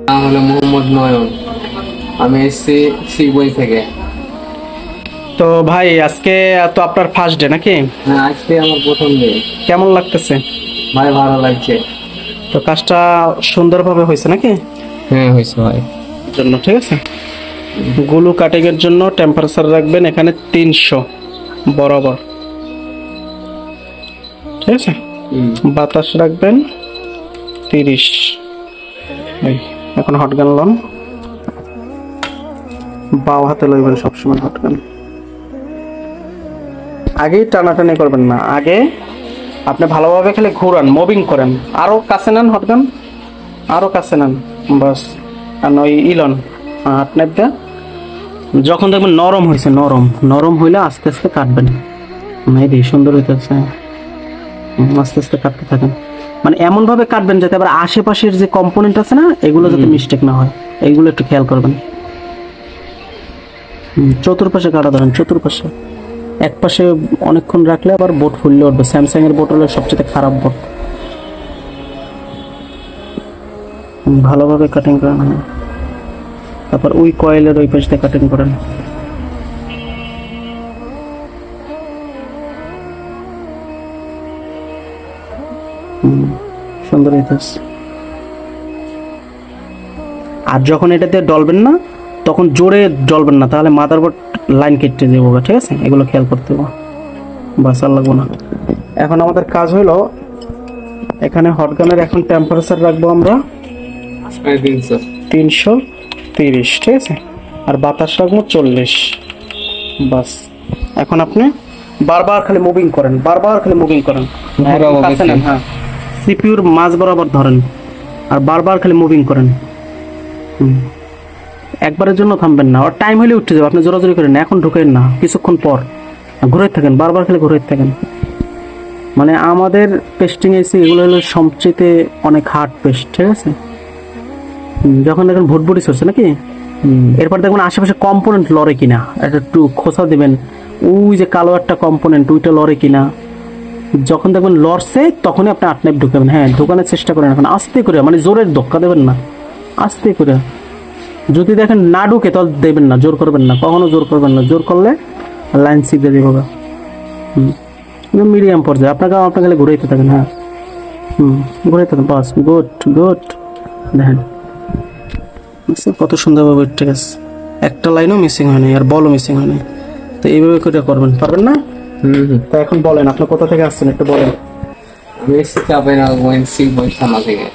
নাম হলো মোহাম্মদ নয়ন। আমি এসেছি শিবগঞ্জ থেকে। তো ভাই আজকে তো আপনার ফার্স্ট ডে নাকি? হ্যাঁ, আজকে আমার প্রথম দিন। কেমন লাগতেছে? ভাই ভালো লাগছে। তো কাজটা সুন্দরভাবে হয়েছে নাকি? হ্যাঁ, হয়েছে ভাই। জন্য ঠিক আছে। গ্লু কাটিং এর জন্য টেম্পারেচার রাখবেন এখানে 300 বরাবর, ঠিক আছে। বাতাস রাখবেন 30। এই এখন হটগান লন, বাও হাতে লইবেন সবসময় হটগান। আগেই টানাটানি করবেন না, আগে আপনি ভালোভাবে খালি ঘুরান, মুভিং করেন। আরো কাছে নেন হটগান, আরো কাছে নেন, বাস। আর ওই ইলন হাত নেপটা যখন দেখবেন নরম হয়েছে, নরম নরম হইলে আস্তে আস্তে কাটবেন। এই রে সুন্দর হইতেছে। আস্তে আস্তে কাটতে থাকেন, মানে এমন ভাবে কাটবেন যাতে আবার আশেপাশের যে কম্পোনেন্ট আছে না, এগুলো যাতে মিস্টেক না হয়, এইগুলো একটু খেয়াল করবেন। চতুর্পাশে কাটা ধরেন, চতুর্পাশে। এক পাশে অনেকক্ষণ রাখলে আবার বোর্ড ফুললে উঠবে। স্যামসাং এর বোর্ড হলো সবচেয়ে খারাপ বোর্ড। ভালোভাবে কাটিং করেন। তারপর ওই কয়েলের ওই পাশে কাটিং করেন। সুন্দর হইতেছে। আর যখন এটাতে ডলবেন না, তখন জোরে ডলবেন না, তাহলে মাদারবোর্ড লাইন কেটে দেবো, ঠিক আছে। এগুলো খেয়াল করতে হবে, বাস আর লাগবো না। এখন আমাদের কাজ হলো এখানে হটগানের এখন টেম্পারেচার রাখবো আমরা 330, ঠিক আছে। আর বাতাস রাখবো 40, বাস। এখন আপনি বারবার খালি মুভিং করেন, বারবার খালি মুভিং করেন। হ্যাঁ, সিপিইউর মাঝ বরাবর ধরেন আর বারবার খালি মুভিং করেন। একবারের জন্য থামবেন না, আর টাইম হলে উঠে যাবে। আপনি জোরাজোরি করেন না, এখন ঢুকেন না, কিছুক্ষণ পর ঘুরে থাকেন, বারবার খালি ঘুরে থাকেন। মানে আমাদের পেস্টিং এসে এগুলো হলো সবচেয়ে অনেক হার্ড পেস্ট, ঠিক আছে। যখন দেখেন ভুটভুটি চলছে নাকি, এরপর দেখবেন আশেপাশে কম্পোনেন্ট লড়ে কিনা, একটা একটু খোঁচা দিবেন। ওই যে কালো একটা কম্পোনেন্ট, ওইটা লড়ে কিনা। যখন দেখবেন লড়ছে, তখনই আপনি আটনাইপ ঢুকাবেন। হ্যাঁ, ঢুকানোর চেষ্টা করেন এখন আস্তে করে, মানে জোরের ধক্কা দেবেন না, আস্তে করে। যদি দেখেন না ঢুকে, তাহলে দেবেন না, জোর করবেন না, কখনো জোর করবেন না। জোর করলে লাইন শিখতে দিব। মিডিয়াম পর্যায়ে আপনাকে খালি ঘুরাইতে থাকেন। হ্যাঁ, ঘুরাইতে থাকেন, বাস। Good good. দেখেন কত সুন্দরভাবে, ঠিক আছে। একটা লাইনও মিসিং হয়নি, আর বলও মিসিং হয়নি। তো এইভাবে করে করবেন, পারবেন না? তা এখন বলেন, আপনি কোথা থেকে আসছেন একটু বলেন। আমি এসেছি চাঁপাইনবাবগঞ্জ শিবগঞ্জ থানা থেকে।